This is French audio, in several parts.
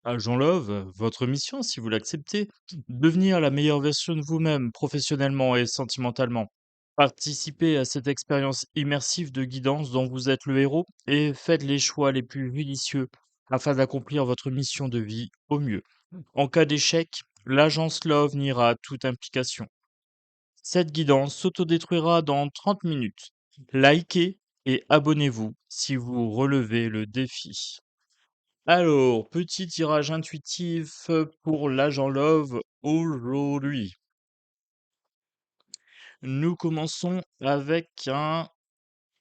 Agent Love, votre mission, si vous l'acceptez, devenir la meilleure version de vous-même, professionnellement et sentimentalement. Participez à cette expérience immersive de guidance dont vous êtes le héros et faites les choix les plus judicieux afin d'accomplir votre mission de vie au mieux. En cas d'échec, l'agence Love niera toute implication. Cette guidance s'autodétruira dans 30 minutes. Likez et abonnez-vous si vous relevez le défi. Alors, petit tirage intuitif pour l'agent Love aujourd'hui. Nous commençons avec un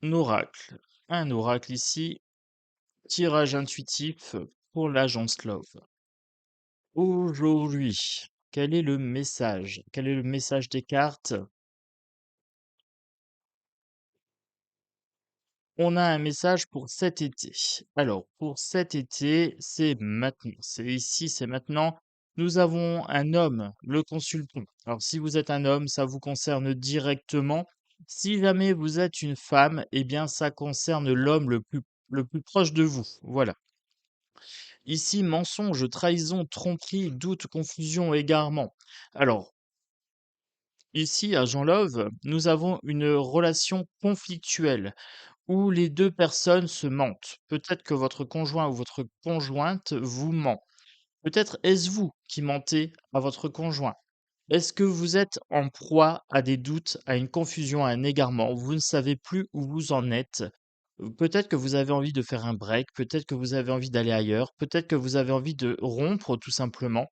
oracle. Un oracle ici, tirage intuitif pour l'agence Love. Aujourd'hui, quel est le message? Quel est le message des cartes? On a un message pour cet été. Alors, pour cet été, c'est maintenant. C'est ici, c'est maintenant. Nous avons un homme, le consultant. Alors, si vous êtes un homme, ça vous concerne directement. Si jamais vous êtes une femme, eh bien, ça concerne l'homme le plus proche de vous. Voilà. Ici, mensonge, trahison, tromperie, doute, confusion, égarement. Alors, ici, à Jean Love, nous avons une relation conflictuelle où les 2 personnes se mentent. Peut-être que votre conjoint ou votre conjointe vous ment. Peut-être est-ce vous qui mentez à votre conjoint. Est-ce que vous êtes en proie à des doutes, à une confusion, à un égarement? Vous ne savez plus où vous en êtes. Peut-être que vous avez envie de faire un break, peut-être que vous avez envie d'aller ailleurs, peut-être que vous avez envie de rompre tout simplement.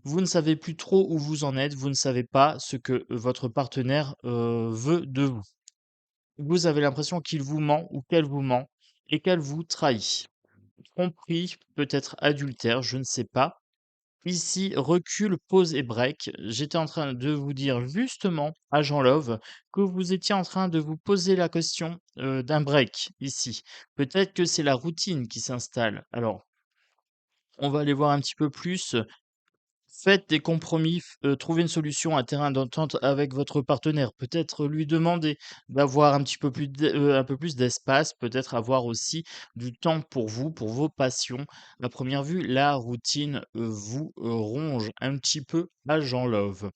Vous ne savez plus trop où vous en êtes, vous ne savez pas ce que votre partenaire, veut de vous. Vous avez l'impression qu'il vous ment ou qu'elle vous ment et qu'elle vous trahit. Tromperie, peut-être adultère, je ne sais pas. Ici, recul, pause et break. J'étais en train de vous dire justement, agent Love, que vous étiez en train de vous poser la question d'un break ici. Peut-être que c'est la routine qui s'installe. Alors, on va aller voir un petit peu plus. Faites des compromis, trouvez une solution, un terrain d'entente avec votre partenaire. Peut-être lui demander d'avoir un petit peu plus un peu plus d'espace, peut-être avoir aussi du temps pour vous, pour vos passions. À première vue, la routine, vous, ronge un petit peu agent Love.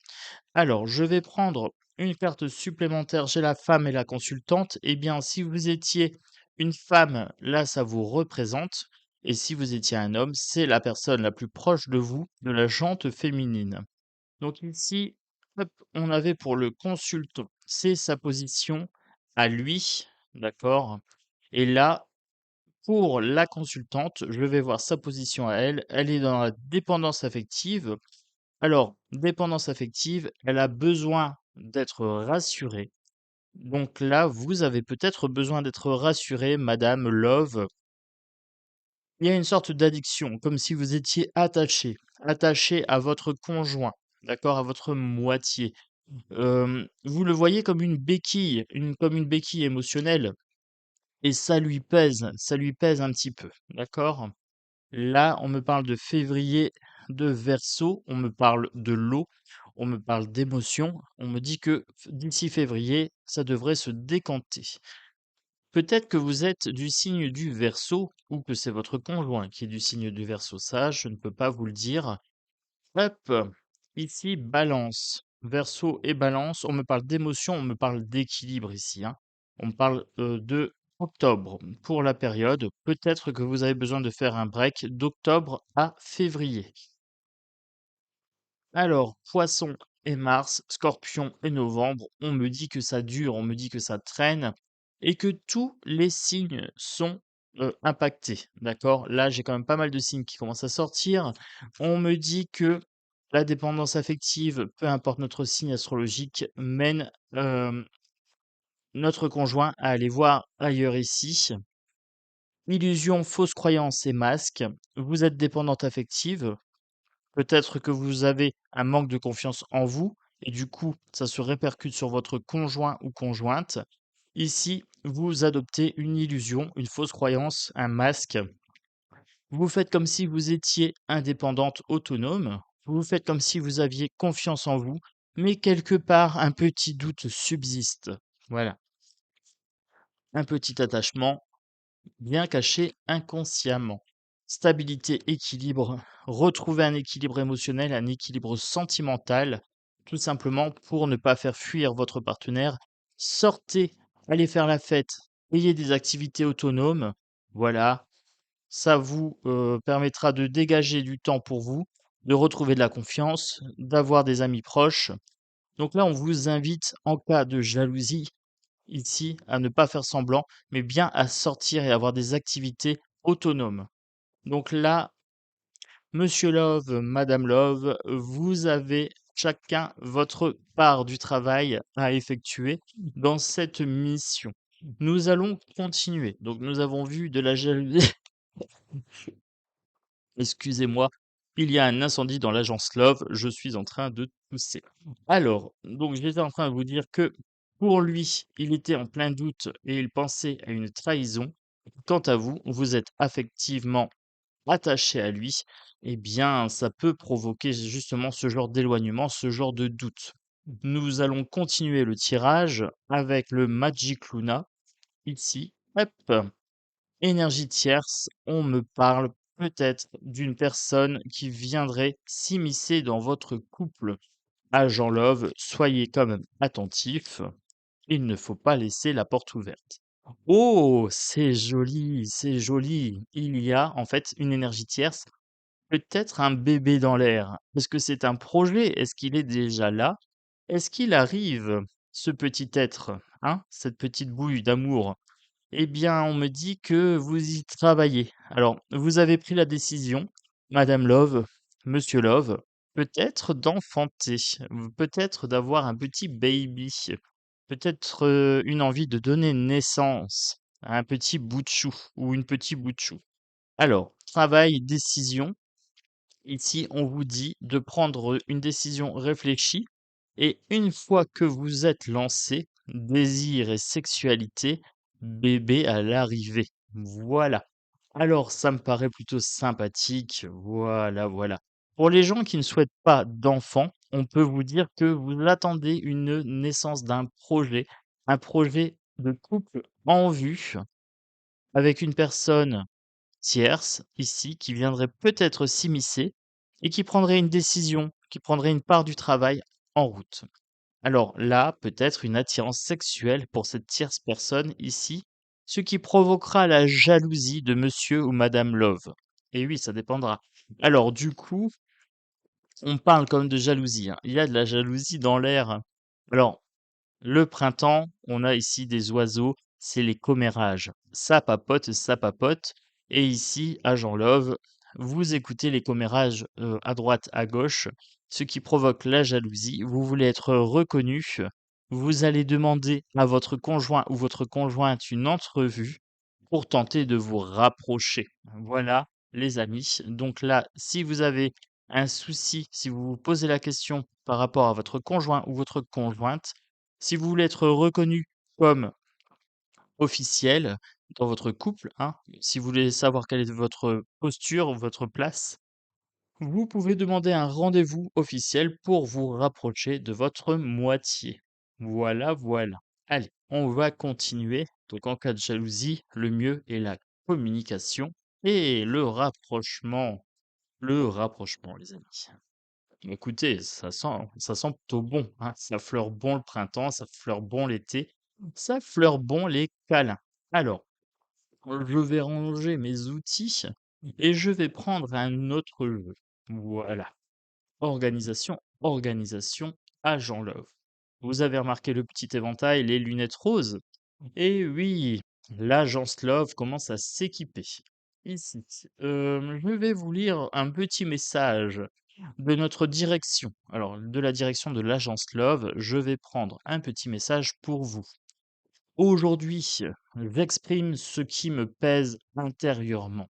Alors, je vais prendre une carte supplémentaire. J'ai la femme et la consultante. Eh bien, si vous étiez une femme, là, ça vous représente. Et si vous étiez un homme, c'est la personne la plus proche de vous, de la jante féminine. Donc ici, hop, on avait pour le consultant, c'est sa position à lui, d'accord? Et là, pour la consultante, je vais voir sa position à elle. Elle est dans la dépendance affective. Alors, dépendance affective, elle a besoin d'être rassurée. Donc là, vous avez peut-être besoin d'être rassurée, Madame Love. Il y a une sorte d'addiction, comme si vous étiez attaché, attaché à votre conjoint, d'accord, à votre moitié. Vous le voyez comme une béquille, comme une béquille émotionnelle, et ça lui pèse un petit peu, d'accord? Là, on me parle de février de Verseau, on me parle de l'eau, on me parle d'émotions, on me dit que d'ici février, ça devrait se décanter. Peut-être que vous êtes du signe du Verseau ou que c'est votre conjoint qui est du signe du Verseau. Ça, je ne peux pas vous le dire. Hop, ici, Balance. Verseau et Balance, on me parle d'émotion, on me parle d'équilibre ici, hein. On me parle de octobre pour la période. Peut-être que vous avez besoin de faire un break d'octobre à février. Alors, Poisson et Mars, Scorpion et Novembre, on me dit que ça dure, on me dit que ça traîne et que tous les signes sont impactés. D'accord? Là, j'ai quand même pas mal de signes qui commencent à sortir. On me dit que la dépendance affective, peu importe notre signe astrologique, mène notre conjoint à aller voir ailleurs ici. Illusion, fausse croyance et masque. Vous êtes dépendante affective. Peut-être que vous avez un manque de confiance en vous et du coup, ça se répercute sur votre conjoint ou conjointe. Ici, vous adoptez une illusion, une fausse croyance, un masque. Vous faites comme si vous étiez indépendante, autonome. Vous faites comme si vous aviez confiance en vous, mais quelque part, un petit doute subsiste. Voilà, un petit attachement bien caché inconsciemment. stabilité, équilibre, retrouver un équilibre émotionnel, un équilibre sentimental, tout simplement pour ne pas faire fuir votre partenaire. Sortez, allez faire la fête, ayez des activités autonomes. Voilà, ça vous, permettra de dégager du temps pour vous, de retrouver de la confiance, d'avoir des amis proches. Donc là, on vous invite, en cas de jalousie, ici, à ne pas faire semblant, mais bien à sortir et avoir des activités autonomes. Donc là, Monsieur Love, Madame Love, vous avez chacun votre part du travail à effectuer dans cette mission. Nous allons continuer. Donc nous avons vu de la jalousie. Excusez-moi, il y a un incendie dans l'agence Love, je suis en train de tousser. Alors, donc j'étais en train de vous dire que pour lui, il était en plein doute et il pensait à une trahison. Quant à vous, vous êtes affectivement attaché à lui, eh bien, ça peut provoquer justement ce genre d'éloignement, ce genre de doute. Nous allons continuer le tirage avec le Magic Luna. Ici, hop, énergie tierce, on me parle peut-être d'une personne qui viendrait s'immiscer dans votre couple. Agent Love, soyez quand même attentif. Il ne faut pas laisser la porte ouverte. Oh, c'est joli, c'est joli. Il y a en fait une énergie tierce, peut-être un bébé dans l'air. Est-ce que c'est un projet? Est-ce qu'il est déjà là? Est-ce qu'il arrive, ce petit être, hein, cette petite bouille d'amour? Eh bien, on me dit que vous y travaillez. Alors, vous avez pris la décision, Madame Love, Monsieur Love, peut-être d'enfanter, peut-être d'avoir un petit baby, peut-être une envie de donner naissance à un petit bout de chou ou une petite bout de chou. Alors, travail, décision. Ici, on vous dit de prendre une décision réfléchie et une fois que vous êtes lancé, désir et sexualité, bébé à l'arrivée. Voilà. Alors, ça me paraît plutôt sympathique. Voilà, voilà. Pour les gens qui ne souhaitent pas d'enfants, on peut vous dire que vous attendez une naissance d'un projet, un projet de couple en vue avec une personne tierce, ici, qui viendrait peut-être s'immiscer et qui prendrait une décision, qui prendrait une part du travail en route. Alors là, peut-être une attirance sexuelle pour cette tierce personne ici, ce qui provoquera la jalousie de monsieur ou madame Love. Et oui, ça dépendra. Alors du coup, on parle quand même de jalousie, hein. Il y a de la jalousie dans l'air. Alors, le printemps, on a ici des oiseaux, c'est les commérages. Ça papote. Et ici, à Jean Love, vous écoutez les commérages à droite, à gauche, ce qui provoque la jalousie. Vous voulez être reconnu. Vous allez demander à votre conjoint ou votre conjointe une entrevue pour tenter de vous rapprocher. Voilà, les amis. Donc là, si vous avez un souci, si vous vous posez la question par rapport à votre conjoint ou votre conjointe, si vous voulez être reconnu comme officiel dans votre couple, hein, si vous voulez savoir quelle est votre posture, votre place, vous pouvez demander un rendez-vous officiel pour vous rapprocher de votre moitié. Voilà, voilà. Allez, on va continuer. Donc en cas de jalousie, le mieux est la communication et le rapprochement. Le rapprochement, les amis. Écoutez, ça sent plutôt bon, hein. Ça fleure bon le printemps, ça fleure bon l'été, ça fleure bon les câlins. Alors, je vais ranger mes outils et je vais prendre un autre jeu. Voilà. Organisation, organisation, agent Love. Vous avez remarqué le petit éventail, les lunettes roses? Eh oui, l'agence Love commence à s'équiper. Ici, je vais vous lire un petit message de notre direction. Alors, de la direction de l'agence Love, je vais prendre un petit message pour vous. Aujourd'hui, j'exprime ce qui me pèse intérieurement.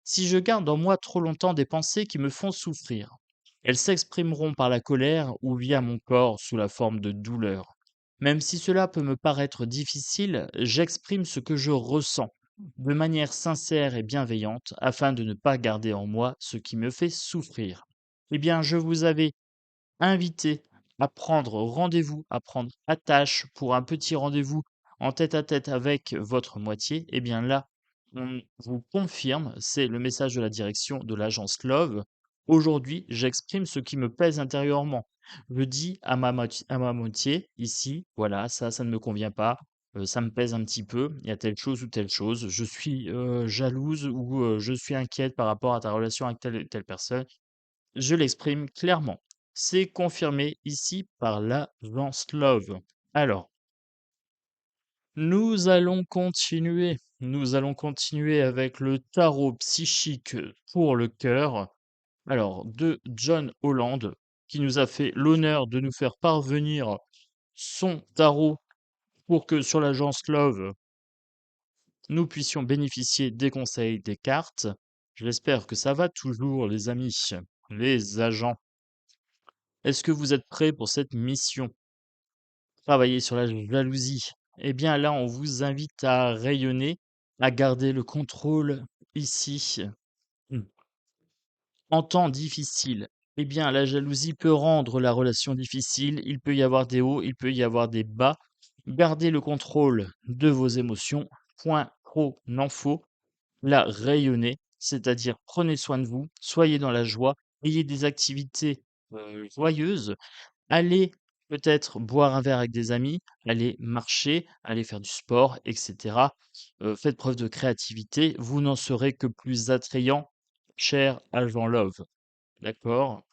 Si je garde en moi trop longtemps des pensées qui me font souffrir, elles s'exprimeront par la colère ou via mon corps sous la forme de douleur. Même si cela peut me paraître difficile, j'exprime ce que je ressens de manière sincère et bienveillante afin de ne pas garder en moi ce qui me fait souffrir. Eh bien, je vous avais invité à prendre rendez-vous, à prendre attache pour un petit rendez-vous en tête à tête avec votre moitié. Eh bien là, On vous confirme, c'est le message de la direction de l'agence Love. Aujourd'hui, j'exprime ce qui me pèse intérieurement. Je dis à ma moitié, ici, voilà, ça ne me convient pas, ça me pèse un petit peu, il y a telle chose ou telle chose, je suis jalouse ou je suis inquiète par rapport à ta relation avec telle et telle personne. Je l'exprime clairement. C'est confirmé ici par l'agence Love. Alors, nous allons continuer avec le tarot psychique pour le cœur. Alors, de John Holland, qui nous a fait l'honneur de nous faire parvenir son tarot pour que sur l'agence Love, nous puissions bénéficier des conseils des cartes. J'espère que ça va toujours, les amis, les agents. Est-ce que vous êtes prêts pour cette mission? Travailler sur la jalousie. Eh bien là, on vous invite à rayonner, à garder le contrôle ici. Mmh. En temps difficile, eh bien la jalousie peut rendre la relation difficile, il peut y avoir des hauts, il peut y avoir des bas. Gardez le contrôle de vos émotions, point trop n'en faut. La rayonner, c'est-à-dire prenez soin de vous, soyez dans la joie, ayez des activités, joyeuses. Allez peut-être boire un verre avec des amis, allez marcher, allez faire du sport et cetera. Faites preuve de créativité, vous n'en serez que plus attrayant, cher agent Love, d'accord?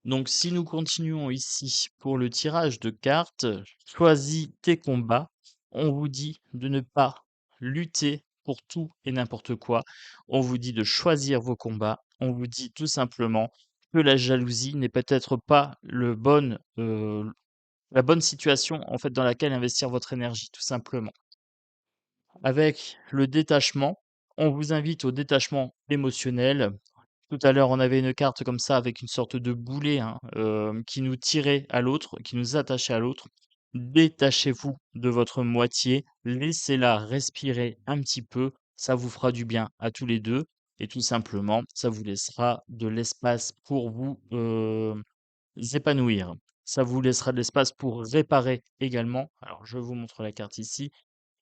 Donc si nous continuons ici pour le tirage de cartes, choisis tes combats. On vous dit de ne pas lutter pour tout et n'importe quoi. On vous dit de choisir vos combats. On vous dit tout simplement que la jalousie n'est peut-être pas la bonne situation en fait dans laquelle investir votre énergie, tout simplement. Avec le détachement, on vous invite au détachement émotionnel. Tout à l'heure, on avait une carte comme ça avec une sorte de boulet, hein, qui nous tirait à l'autre, qui nous attachait à l'autre. Détachez-vous de votre moitié, laissez-la respirer un petit peu, ça vous fera du bien à tous les 2 et tout simplement, ça vous laissera de l'espace pour vous, épanouir. Ça vous laissera de l'espace pour réparer également. Alors je vous montre la carte ici.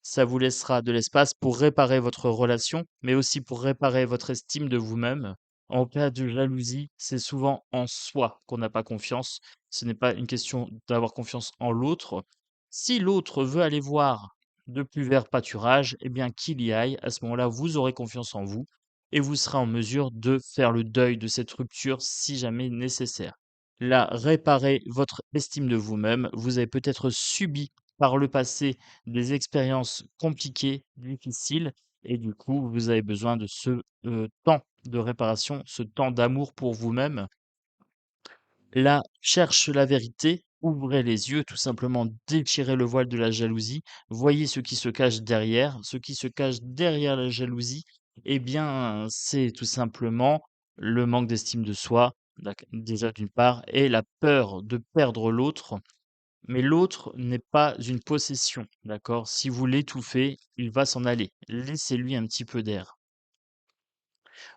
Ça vous laissera de l'espace pour réparer votre relation, mais aussi pour réparer votre estime de vous-même. En cas de jalousie, c'est souvent en soi qu'on n'a pas confiance. Ce n'est pas une question d'avoir confiance en l'autre. Si l'autre veut aller voir de plus vert pâturage, eh bien qu'il y aille. À ce moment-là, vous aurez confiance en vous et vous serez en mesure de faire le deuil de cette rupture si jamais nécessaire. Là, réparer votre estime de vous-même. Vous avez peut-être subi par le passé des expériences compliquées, difficiles et du coup, vous avez besoin de ce, temps de réparation, ce temps d'amour pour vous-même. Là, cherche la vérité, ouvrez les yeux, tout simplement déchirez le voile de la jalousie, voyez ce qui se cache derrière. Ce qui se cache derrière la jalousie, eh bien, c'est tout simplement le manque d'estime de soi, déjà d'une part et la peur de perdre l'autre. Mais l'autre n'est pas une possession, d'accord? Si vous l'étouffez, il va s'en aller. Laissez-lui un petit peu d'air.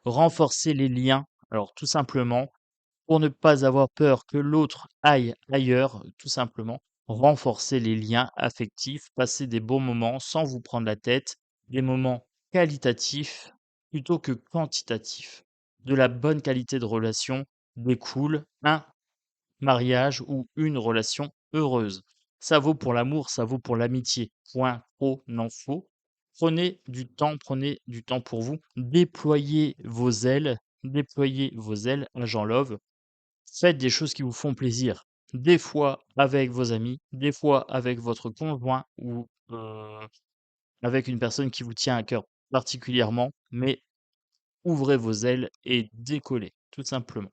Renforcer les liens, alors tout simplement, pour ne pas avoir peur que l'autre aille ailleurs, tout simplement, renforcer les liens affectifs, passer des bons moments sans vous prendre la tête, des moments qualitatifs plutôt que quantitatifs. De la bonne qualité de relation découle un mariage ou une relation heureuse. Ça vaut pour l'amour, ça vaut pour l'amitié. Point trop n'en faut. Prenez du temps pour vous. Déployez vos ailes, agent Love. Faites des choses qui vous font plaisir. Des fois avec vos amis, des fois avec votre conjoint ou avec une personne qui vous tient à cœur particulièrement, mais ouvrez vos ailes et décollez, tout simplement.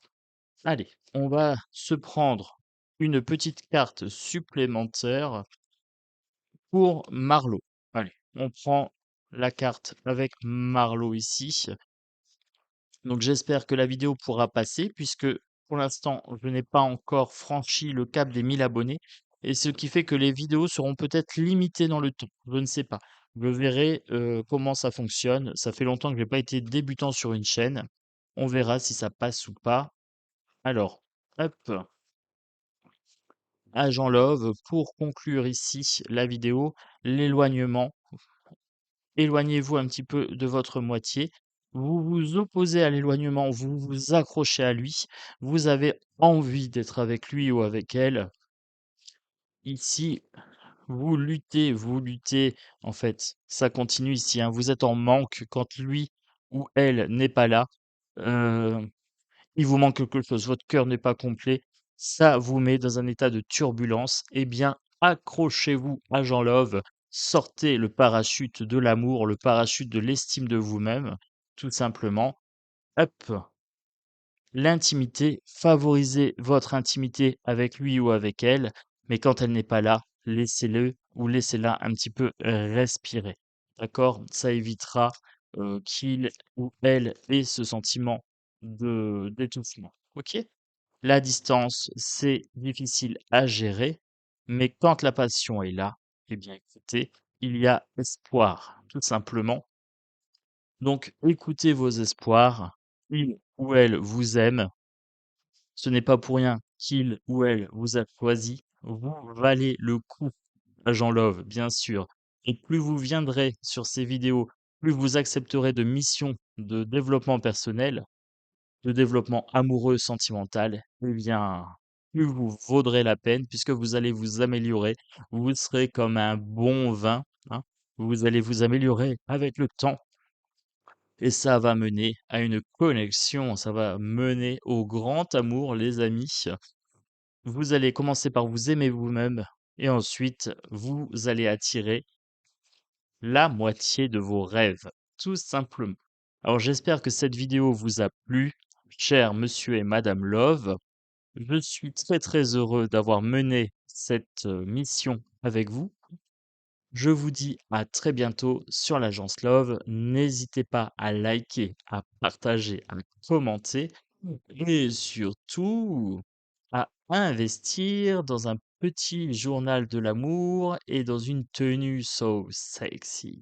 Allez, on va se prendre une petite carte supplémentaire pour Marlowe. Allez, on prend la carte avec Marlowe ici. Donc j'espère que la vidéo pourra passer puisque pour l'instant, je n'ai pas encore franchi le cap des 1000 abonnés et ce qui fait que les vidéos seront peut-être limitées dans le temps. Je ne sais pas. Je verrai comment ça fonctionne. Ça fait longtemps que je n'ai pas été débutant sur une chaîne. On verra si ça passe ou pas. Alors, hop. Agent Love, pour conclure ici la vidéo, l'éloignement. éloignez-vous un petit peu de votre moitié. Vous vous opposez à l'éloignement, vous vous accrochez à lui, vous avez envie d'être avec lui ou avec elle. Ici, vous luttez, en fait, ça continue ici, hein. Vous êtes en manque quand lui ou elle n'est pas là. Heu, il vous manque quelque chose, votre cœur n'est pas complet. Ça vous met dans un état de turbulence. Eh bien, accrochez-vous à Jean Love, sortez le parachute de l'amour, le parachute de l'estime de vous-même, tout simplement. Hop! L'intimité, favorisez votre intimité avec lui ou avec elle, mais quand elle n'est pas là, laissez-le ou laissez-la un petit peu respirer. D'accord? Ça évitera, qu'il ou elle ait ce sentiment de d'étouffement. OK? La distance, c'est difficile à gérer, mais quand la passion est là, eh bien écoutez, il y a espoir, tout simplement. Donc écoutez vos espoirs, il ou elle vous aime. Ce n'est pas pour rien qu'il ou elle vous a choisi. Vous valez le coup, agent Love, bien sûr. Et plus vous viendrez sur ces vidéos, plus vous accepterez de missions de développement personnel, de développement amoureux, sentimental, eh bien, plus vous vaudrez la peine puisque vous allez vous améliorer. Vous serez comme un bon vin, hein. Vous allez vous améliorer avec le temps et ça va mener à une connexion, ça va mener au grand amour, les amis. Vous allez commencer par vous aimer vous-même et ensuite vous allez attirer la moitié de vos rêves, tout simplement. Alors j'espère que cette vidéo vous a plu, cher monsieur et madame Love. Je suis très très heureux d'avoir mené cette mission avec vous. Je vous dis à très bientôt sur l'agence Love. N'hésitez pas à liker, à partager, à commenter et surtout à investir dans un petit journal de l'amour et dans une tenue so sexy.